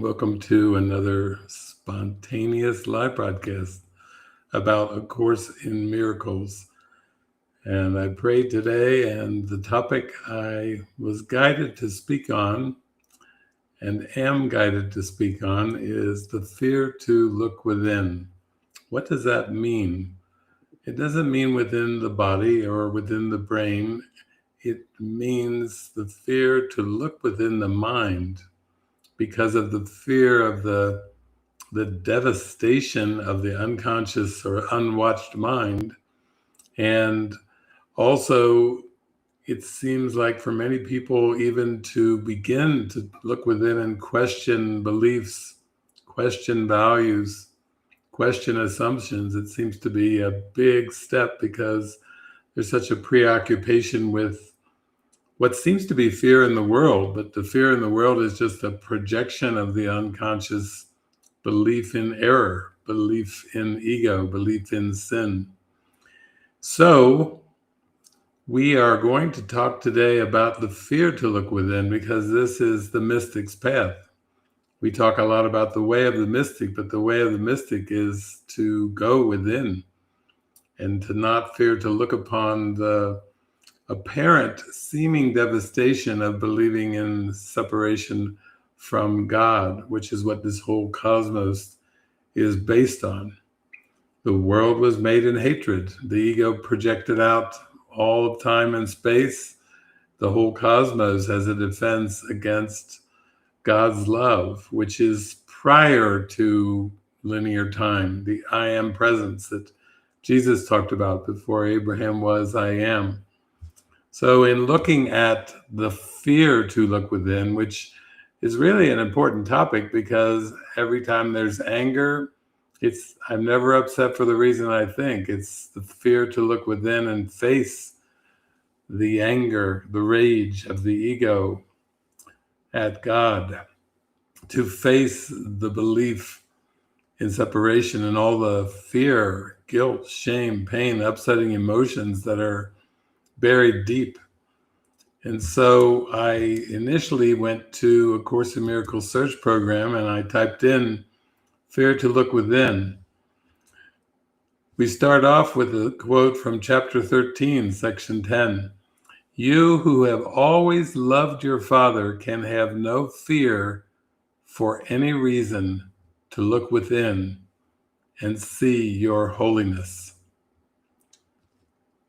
Welcome to another spontaneous live broadcast about A Course in Miracles. And I prayed today, and the topic I was guided to speak on and am guided to speak on is the fear to look within. What does that mean? It doesn't mean within the body or within the brain. It means the fear to look within the mind, because of the fear of the devastation of the unconscious or unwatched mind. And also, it seems like for many people, even to begin to look within and question beliefs, question values, question assumptions, it seems to be a big step because there's such a preoccupation with what seems to be fear in the world, but the fear in the world is just a projection of the unconscious belief in error, belief in ego, belief in sin. So we are going to talk today about the fear to look within, because this is the mystic's path. We talk a lot about the way of the mystic, but the way of the mystic is to go within and to not fear to look upon the apparent seeming devastation of believing in separation from God, which is what this whole cosmos is based on. The world was made in hatred. The ego projected out all of time and space. The whole cosmos as a defense against God's love, which is prior to linear time, the I am presence that Jesus talked about before Abraham was I am. So in looking at the fear to look within, which is really an important topic, because every time there's anger, I'm never upset for the reason I think. It's the fear to look within and face the anger, the rage of the ego at God, to face the belief in separation and all the fear, guilt, shame, pain, upsetting emotions that are buried deep. And so I initially went to A Course in Miracles search program, and I typed in fear to look within. We start off with a quote from chapter 13, section 10. You who have always loved your Father can have no fear for any reason to look within and see your holiness.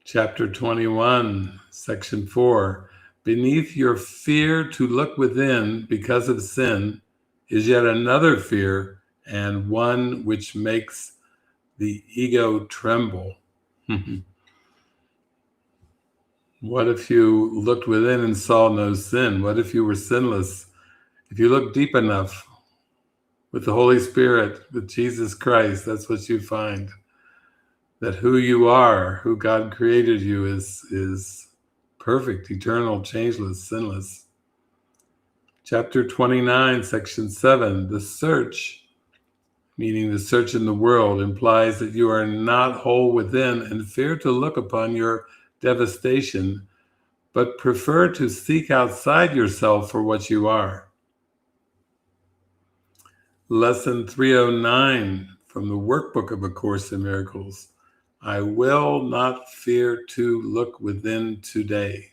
Chapter 21, section 4. Beneath your fear to look within because of sin is yet another fear, and one which makes the ego tremble. What if you looked within and saw no sin? What if you were sinless? If you look deep enough with the Holy Spirit, with Jesus Christ, that's what you find. That who you are, who God created you is perfect, eternal, changeless, sinless. Chapter 29, section 7, the search, meaning the search in the world, implies that you are not whole within and fear to look upon your devastation, but prefer to seek outside yourself for what you are. Lesson 309 from the workbook of A Course in Miracles. I will not fear to look within today.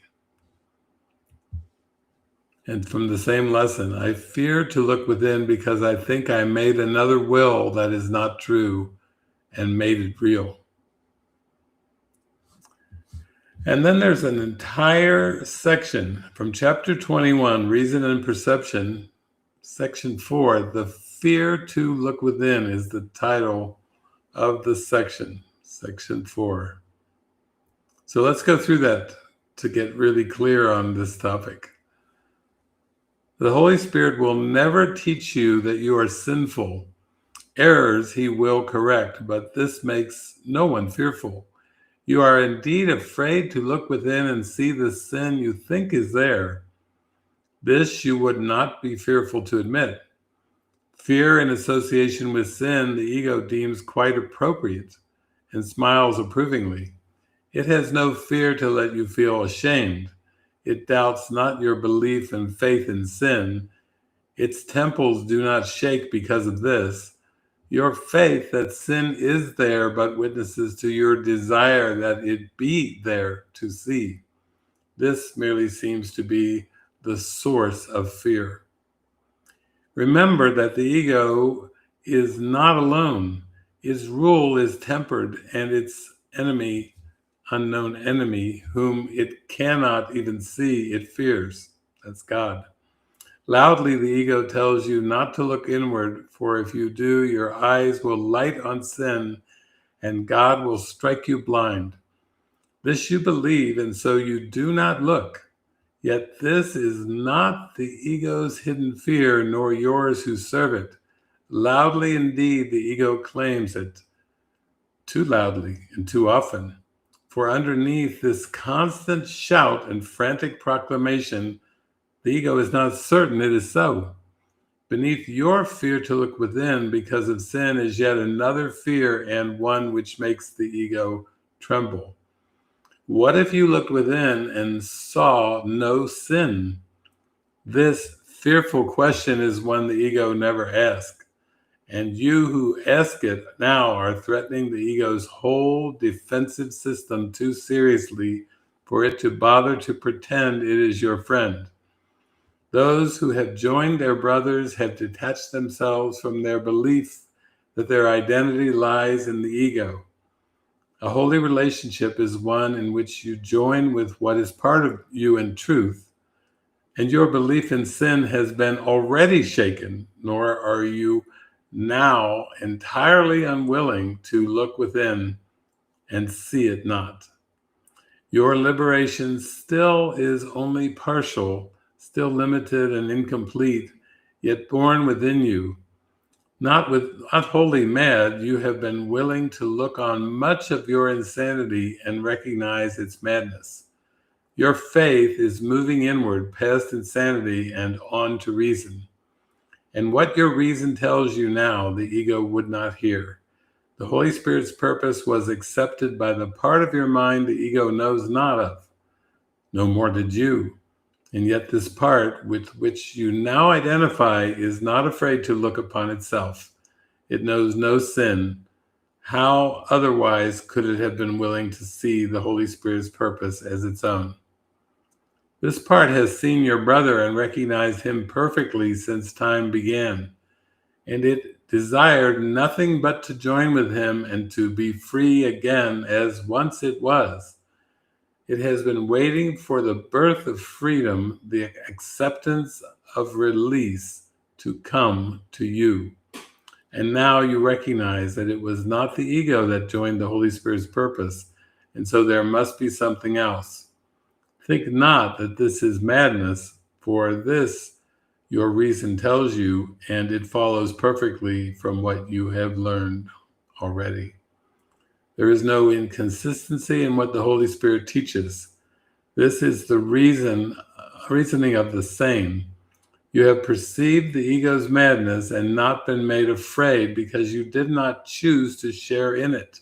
And from the same lesson, I fear to look within because I think I made another will that is not true and made it real. And then there's an entire section from chapter 21, Reason and Perception, section 4. The fear to look within is the title of the section, section 4. So let's go through that to get really clear on this topic. The Holy Spirit will never teach you that you are sinful. Errors he will correct, but this makes no one fearful. You are indeed afraid to look within and see the sin you think is there. This you would not be fearful to admit. Fear in association with sin, the ego deems quite appropriate and smiles approvingly. It has no fear to let you feel ashamed. It doubts not your belief and faith in sin. Its temples do not shake because of this. Your faith that sin is there but witnesses to your desire that it be there to see. This merely seems to be the source of fear. Remember that the ego is not alone. Its rule is tempered, and its enemy, unknown enemy, whom it cannot even see, it fears. That's God. Loudly, the ego tells you not to look inward, for if you do, your eyes will light on sin, and God will strike you blind. This you believe, and so you do not look. Yet this is not the ego's hidden fear, nor yours who serve it. Loudly indeed the ego claims it, too loudly and too often. For underneath this constant shout and frantic proclamation, the ego is not certain it is so. Beneath your fear to look within because of sin is yet another fear, and one which makes the ego tremble. What if you looked within and saw no sin? This fearful question is one the ego never asked. And you who ask it now are threatening the ego's whole defensive system too seriously for it to bother to pretend it is your friend. Those who have joined their brothers have detached themselves from their belief that their identity lies in the ego. A holy relationship is one in which you join with what is part of you in truth, and your belief in sin has been already shaken, nor are you now entirely unwilling to look within and see it not. Your liberation still is only partial, still limited and incomplete, yet born within you. Not wholly mad, you have been willing to look on much of your insanity and recognize its madness. Your faith is moving inward past insanity and on to reason. And what your reason tells you now, the ego would not hear. The Holy Spirit's purpose was accepted by the part of your mind the ego knows not of. No more did you. And yet this part with which you now identify is not afraid to look upon itself. It knows no sin. How otherwise could it have been willing to see the Holy Spirit's purpose as its own? This part has seen your brother and recognized him perfectly since time began, and it desired nothing but to join with him and to be free again as once it was. It has been waiting for the birth of freedom, the acceptance of release to come to you. And now you recognize that it was not the ego that joined the Holy Spirit's purpose, and so there must be something else. Think not that this is madness, for this your reason tells you, and it follows perfectly from what you have learned already. There is no inconsistency in what the Holy Spirit teaches. This is the reasoning of the same. You have perceived the ego's madness and not been made afraid because you did not choose to share in it.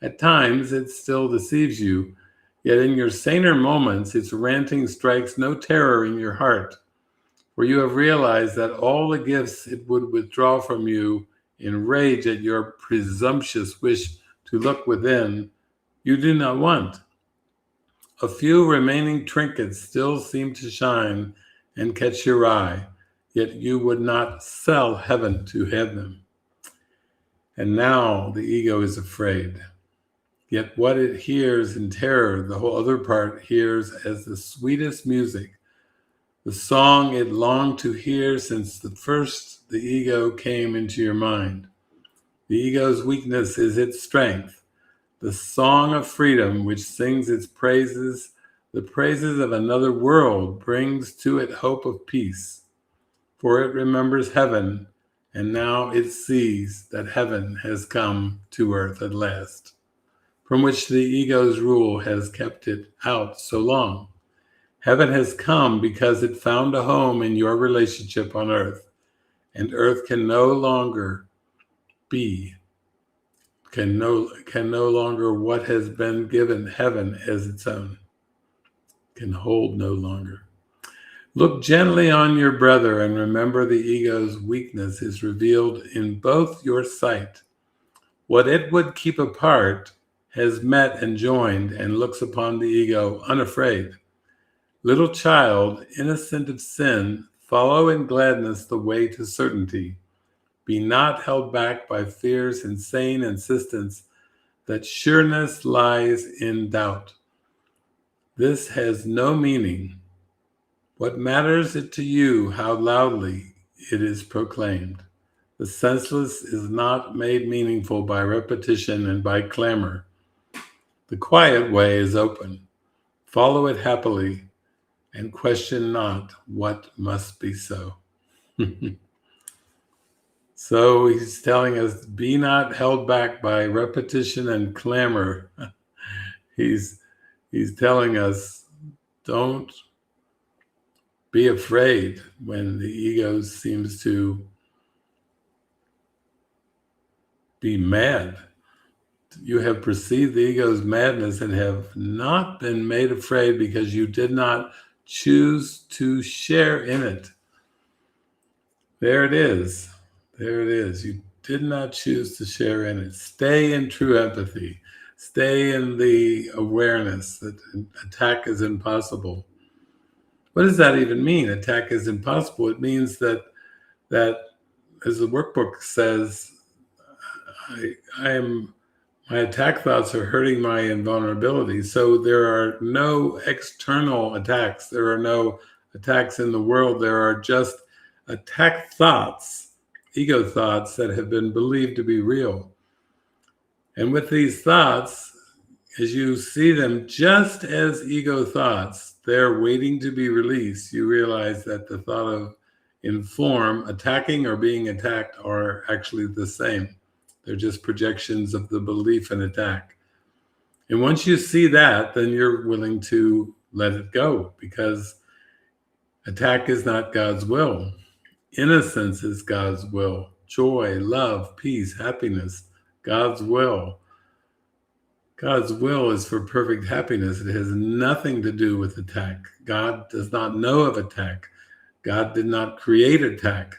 At times, it still deceives you, yet in your saner moments, its ranting strikes no terror in your heart, for you have realized that all the gifts it would withdraw from you in rage at your presumptuous wish to look within, you do not want. A few remaining trinkets still seem to shine and catch your eye, yet you would not sell heaven to have them. And now the ego is afraid. Yet what it hears in terror, the whole other part hears as the sweetest music, the song it longed to hear since the first the ego came into your mind. The ego's weakness is its strength, the song of freedom which sings its praises, the praises of another world brings to it hope of peace. For it remembers heaven, and now it sees that heaven has come to earth at last, from which the ego's rule has kept it out so long. Heaven has come because it found a home in your relationship on earth, and earth can no longer be, can no longer what has been given heaven as its own, can hold no longer. Look gently on your brother and remember the ego's weakness is revealed in both your sight. What it would keep apart has met and joined and looks upon the ego unafraid. Little child, innocent of sin, follow in gladness the way to certainty. Be not held back by fear's insane insistence that sureness lies in doubt. This has no meaning. What matters it to you how loudly it is proclaimed? The senseless is not made meaningful by repetition and by clamor. The quiet way is open. Follow it happily and question not what must be so. So he's telling us, be not held back by repetition and clamor. He's telling us, don't be afraid when the ego seems to be mad. You have perceived the ego's madness and have not been made afraid because you did not choose to share in it. There it is. There it is. You did not choose to share in it. Stay in true empathy. Stay in the awareness that attack is impossible. What does that even mean? Attack is impossible. It means that as the workbook says, my attack thoughts are hurting my invulnerability. So there are no external attacks. There are no attacks in the world. There are just attack thoughts, ego thoughts that have been believed to be real. And with these thoughts, as you see them just as ego thoughts, they're waiting to be released. You realize that the thought of inform, attacking or being attacked are actually the same. They're just projections of the belief in attack. And once you see that, then you're willing to let it go, because attack is not God's will. Innocence is God's will. Joy, love, peace, happiness, God's will. God's will is for perfect happiness. It has nothing to do with attack. God does not know of attack. God did not create attack.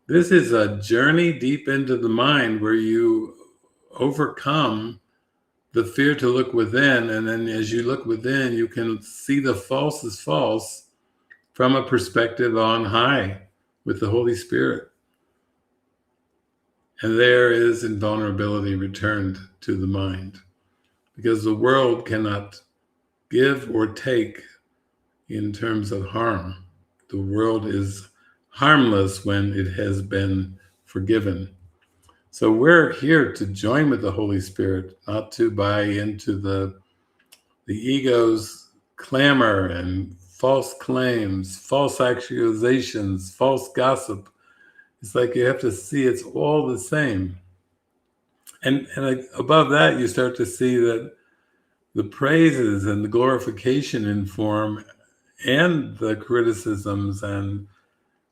This is a journey deep into the mind where you overcome the fear to look within. And then as you look within, you can see the false as false from a perspective on high with the Holy Spirit. And there is invulnerability returned to the mind, because the world cannot give or take in terms of harm. The world is harmless when it has been forgiven. So we're here to join with the Holy Spirit, not to buy into the ego's clamor and false claims, false accusations, false gossip. It's like you have to see it's all the same. And above that, you start to see that the praises and the glorification in form and the criticisms and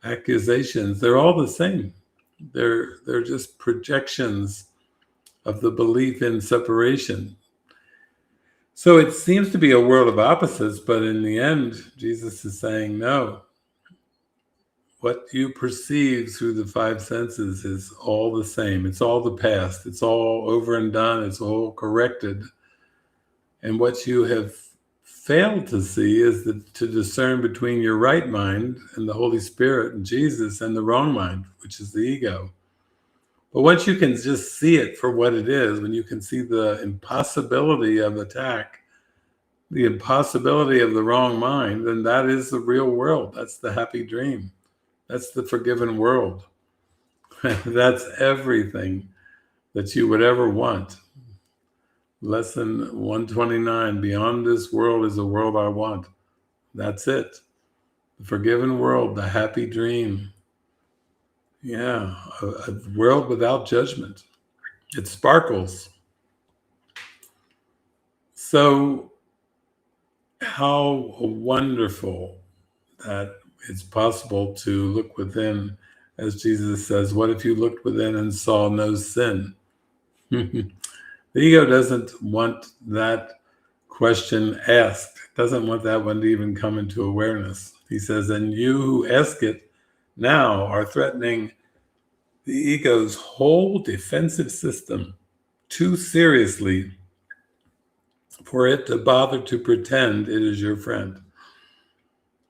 accusations, they're all the same. They're just projections of the belief in separation. So it seems to be a world of opposites, but in the end, Jesus is saying, no. What you perceive through the five senses is all the same. It's all the past. It's all over and done. It's all corrected. And what you have failed to see is to discern between your right mind and the Holy Spirit and Jesus and the wrong mind, which is the ego. But once you can just see it for what it is, when you can see the impossibility of attack, the impossibility of the wrong mind, then that is the real world. That's the happy dream. That's the forgiven world. That's everything that you would ever want. Lesson 129, beyond this world is a world I want. That's it. The forgiven world, the happy dream. Yeah, a world without judgment. It sparkles. So how wonderful that it's possible to look within, as Jesus says, what if you looked within and saw no sin? The ego doesn't want that question asked. Doesn't want that one to even come into awareness. He says, and you who ask it now are threatening the ego's whole defensive system too seriously for it to bother to pretend it is your friend.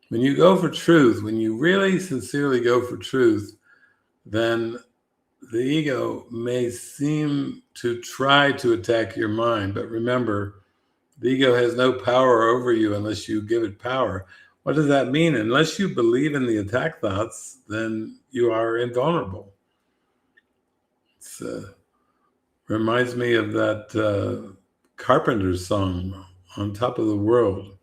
When you go for truth, when you really sincerely go for truth, then the ego may seem to try to attack your mind, but remember, the ego has no power over you unless you give it power. What does that mean? Unless you believe in the attack thoughts, then you are invulnerable. It reminds me of that Carpenter's song, On Top of the World.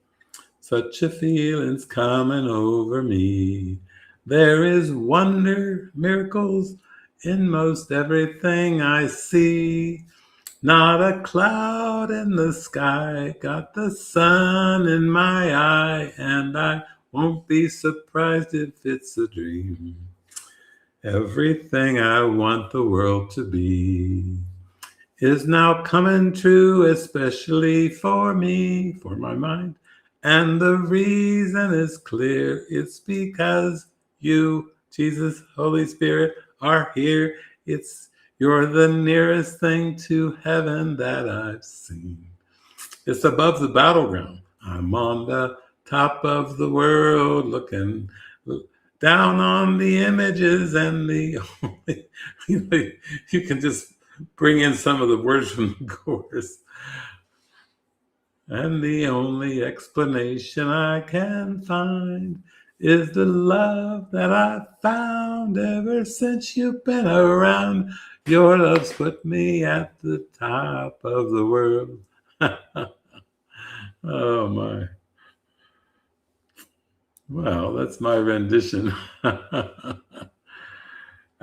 Such a feeling's coming over me. There is wonder, miracles in most everything I see. Not a cloud in the sky, got the sun in my eye, and I won't be surprised if it's a dream. Everything I want the world to be is now coming true, especially for me, for my mind. And the reason is clear, it's because you, Jesus, Holy Spirit, are here. You're the nearest thing to heaven that I've seen. It's above the battleground. I'm on the top of the world looking down on the images and the only, you can just bring in some of the words from the chorus. And the only explanation I can find is the love that I've found ever since you've been around. Your love's put me at the top of the world. Oh my. Well, that's my rendition. I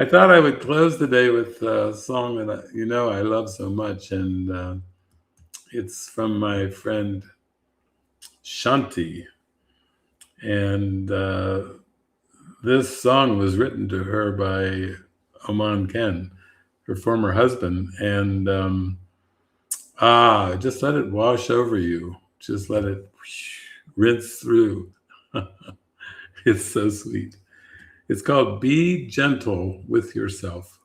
thought I would close the day with a song that I love so much, and it's from my friend Shanti. And this song was written to her by Oman Ken, her former husband. And just let it wash over you. Just let it rinse through. It's so sweet. It's called Be Gentle with Yourself.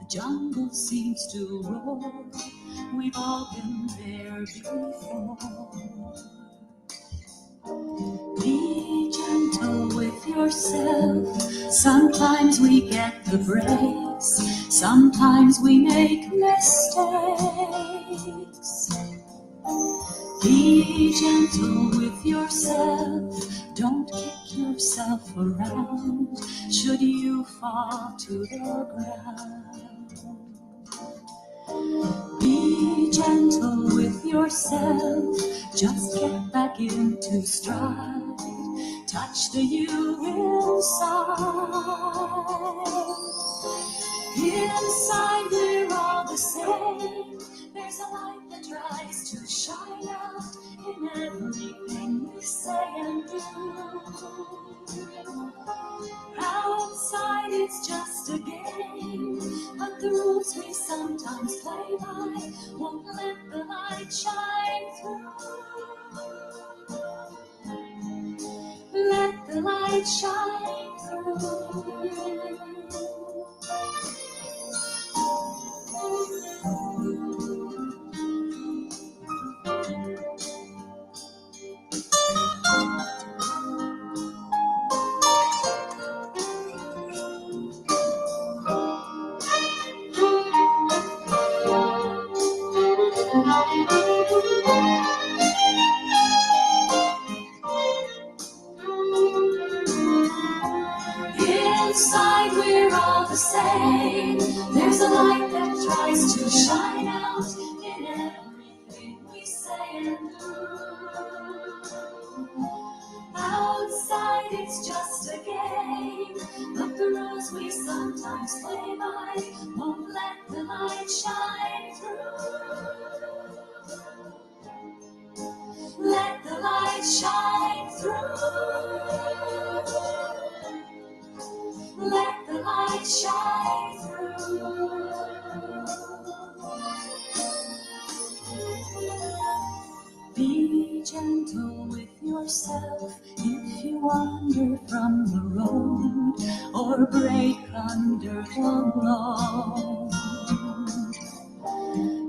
Jungle seems to roar. We've all been there before. Be gentle with yourself. Sometimes we get the breaks. Sometimes we make mistakes. Be gentle with yourself. Don't kick yourself around should you fall to the ground. Be gentle with yourself, just get back into stride, touch the you inside. Inside we're all the same, there's a light that tries to shine out in everything we say and do. Outside it's just a game, but the rules we sometimes play by won't let the light shine through. Let the light shine through. Inside we're all the same, there's a light that tries to shine out in everything we say and do. game, but the rules we sometimes play by won't let the light shine through. Let the light shine through. Let the light shine through. Be gentle with yourself if you wander from the road or break under the load.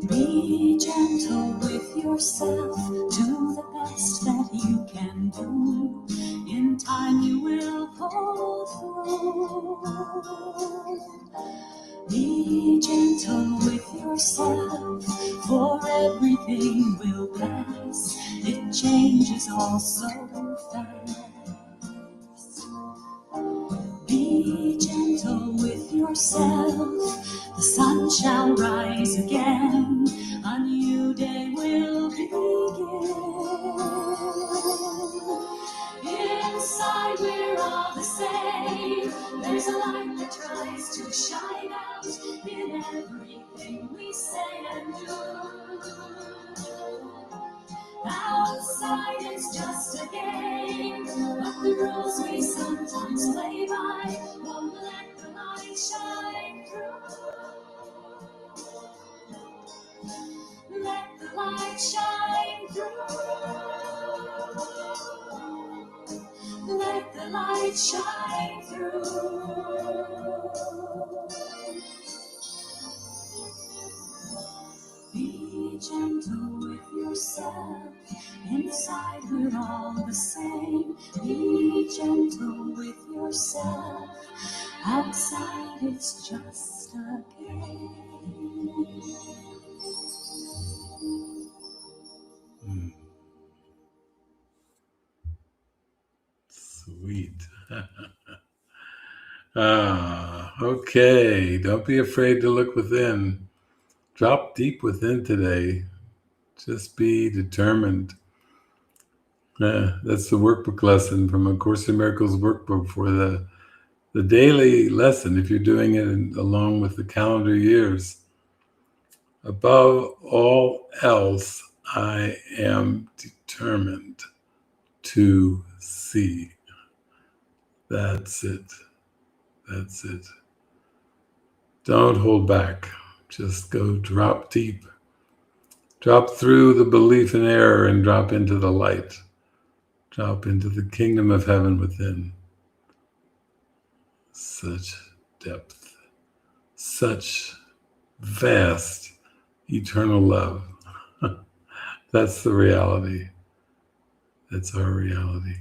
Be gentle with yourself, do the best that you can do. In time you will pull through. Be gentle with yourself, for everything will pass. It changes all so fast. Be gentle with yourself, the sun shall rise again, a new day will begin. Inside we're all the same, there's a light that tries to shine out in everything we say and do. Outside it's just a game, but the rules we sometimes play by won't let the light shine through. Let the light shine through. Let the light shine through. Be gentle with yourself. Inside we're all the same. Be gentle with yourself. Outside it's just a game. Sweet. Okay. Don't be afraid to look within. Drop deep within today. Just be determined. That's the workbook lesson from A Course in Miracles workbook for the daily lesson, if you're doing it along with the calendar years. Above all else, I am determined to see. That's it. That's it. Don't hold back. Just go drop deep. Drop through the belief in error and drop into the light. Drop into the kingdom of heaven within. Such depth. Such vast eternal love. That's the reality. That's our reality.